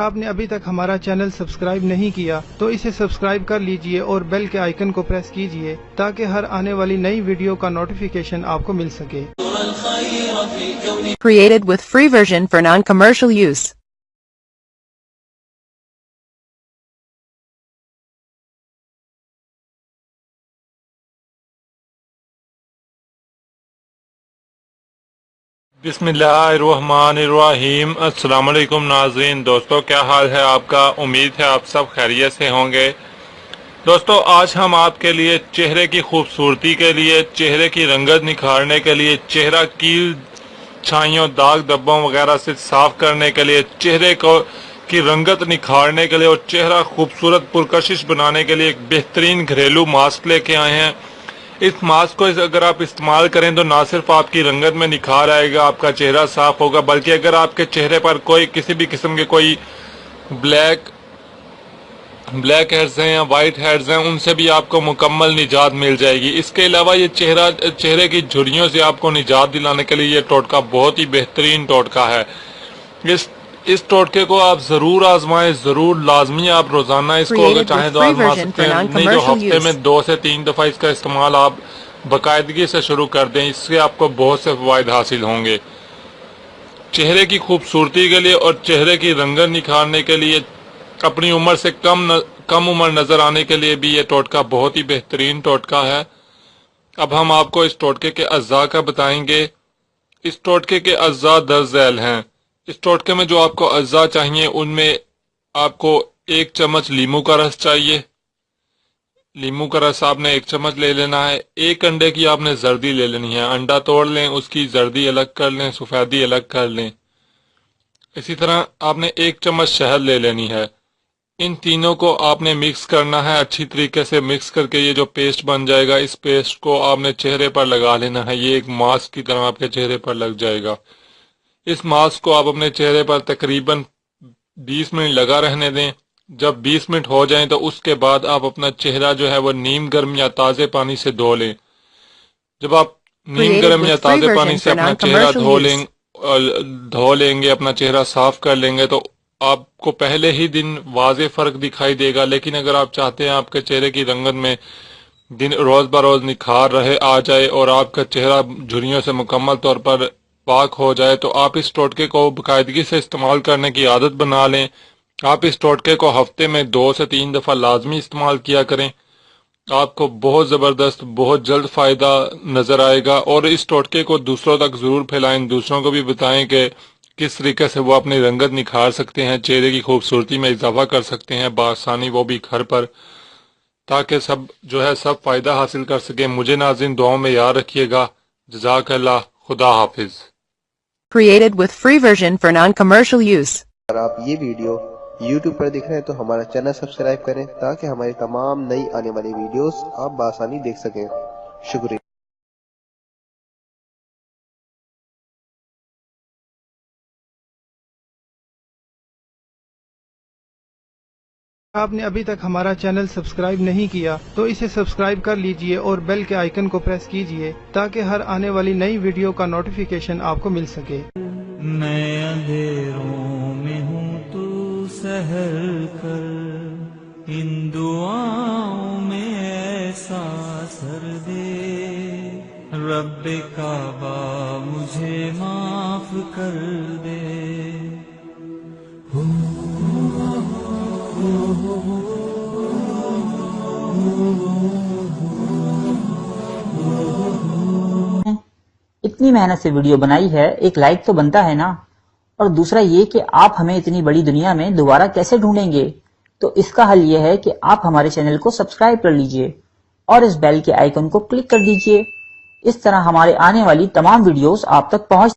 आपने अभी तक हमारा चैनल सब्सक्राइब नहीं किया तो इसे सब्सक्राइब कर लीजिए और बेल के आइकन को प्रेस कीजिए ताकि हर आने वाली नई वीडियो का नोटिफिकेशन आपको मिल सके। Created with free version for non-commercial use. बिस्मिल्लाहिर्रहमानिर्रहीम। अस्सलाम वालेकुम नाज़रीन। दोस्तों, क्या हाल है आपका? उम्मीद है आप सब खैरियत से होंगे। दोस्तों, आज हम आपके लिए चेहरे की खूबसूरती के लिए, चेहरे की रंगत निखारने के लिए, चेहरा कील छाइयों दाग धब्बों वगैरह से साफ करने के लिए, चेहरे को की रंगत निखारने के लिए और चेहरा खूबसूरत पुरकशिश बनाने के लिए एक बेहतरीन घरेलू मास्क लेके आए हैं। इस मास्क को अगर आप इस्तेमाल करें तो ना सिर्फ आपकी रंगत में निखार आएगा, आपका चेहरा साफ होगा, बल्कि अगर आपके चेहरे पर कोई किसी भी किस्म के कोई ब्लैक हेड्स हैं या वाइट हेड्स हैं, उनसे भी आपको मुकम्मल निजात मिल जाएगी। इसके अलावा ये चेहरे की झुर्रियों से आपको निजात दिलाने के लिए ये टोटका बहुत ही बेहतरीन टोटका है। इस टोटके को आप जरूर आजमाएं, जरूर लाजमी आप रोजाना इसको अगर चाहें तो आजमा सकते हैं, नहीं तो हफ्ते में 2 से 3 दफा इसका इस्तेमाल आप बाकायदगी से शुरू कर दें। इससे आपको बहुत से फायदे हासिल होंगे। चेहरे की खूबसूरती के लिए और चेहरे की रंगत निखारने के लिए, अपनी उम्र से कम उम्र नजर आने के लिए भी ये टोटका बहुत ही बेहतरीन टोटका है। अब हम आपको इस टोटके के अज्जा का बताएंगे। इस टोटके के अज्जा दर्ज झैल हैं। इस टोटके में जो आपको अज्जा चाहिए उनमें आपको 1 चम्मच लीमू का रस चाहिए। लीमू का रस आपने 1 चम्मच ले लेना है। 1 अंडे की आपने जर्दी ले लेनी है। अंडा तोड़ लें, उसकी जर्दी अलग कर लें, सफेदी अलग कर लें। इसी तरह आपने 1 चम्मच शहद ले लेनी है। इन तीनों को आपने मिक्स करना है। अच्छी तरीके से मिक्स करके ये जो पेस्ट बन जाएगा, इस पेस्ट को आपने चेहरे पर लगा लेना है। ये एक मास्क की तरह आपके चेहरे पर लग जाएगा। इस मास्क को आप अपने चेहरे पर तकरीबन 20 मिनट लगा रहने दें। जब 20 मिनट हो जाएं तो उसके बाद आप अपना चेहरा जो है वो नीम गर्म या ताज़े पानी से धो लें। जब आप नीम गर्म या ताज़े पानी से अपना चेहरा धो लेंगे, अपना चेहरा साफ कर लेंगे, तो आपको पहले ही दिन वाज़े फ़र्क दिखाई देगा। लेकिन अगर आप चाहते हैं आपके चेहरे की रंगत में दिन रोज़ ब रोज़ निखार आ जाए और आपका चेहरा झुर्रियों से मुकम्मल तौर पर पाक हो जाए, तो आप इस टोटके को बाकायदगी से इस्तेमाल करने की आदत बना लें। आप इस टोटके को हफ्ते में 2 से 3 दफ़ा लाजमी इस्तेमाल किया करें। आपको बहुत ज़बरदस्त, बहुत जल्द फ़ायदा नज़र आएगा। और इस टोटके को दूसरों तक ज़रूर फैलाएं, दूसरों को भी बताएं कि किस तरीके से वो अपनी रंगत निखार सकते हैं, चेहरे की खूबसूरती में इजाफा कर सकते हैं बआसानी, वो भी घर पर, ताकि सब जो है सब फ़ायदा हासिल कर सकें। मुझे नाज़रीन दुआओं में याद रखिएगा। जज़ाकल्लाह। खुदा हाफिज़। Created with free version for non-commercial use. अगर आप ये वीडियो YouTube पर देख रहे हैं तो हमारा चैनल सब्सक्राइब करें ताकि हमारी तमाम नई आने वाली वीडियोस आप बआसानी देख सकें। शुक्रिया। आपने अभी तक हमारा चैनल सब्सक्राइब नहीं किया तो इसे सब्सक्राइब कर लीजिए और बेल के आइकन को प्रेस कीजिए ताकि हर आने वाली नई वीडियो का नोटिफिकेशन आपको मिल सके। मैं अंधेरों में हूँ, तू सहर कर, इन दुआओं में ऐसा सर दे, रब्बे काबा मुझे माफ कर दे। इतनी मेहनत से वीडियो बनाई है, एक लाइक तो बनता है ना। और दूसरा ये कि आप हमें इतनी बड़ी दुनिया में दोबारा कैसे ढूंढेंगे, तो इसका हल ये है कि आप हमारे चैनल को सब्सक्राइब कर लीजिए और इस बेल के आइकन को क्लिक कर दीजिए। इस तरह हमारे आने वाली तमाम वीडियोस आप तक पहुंच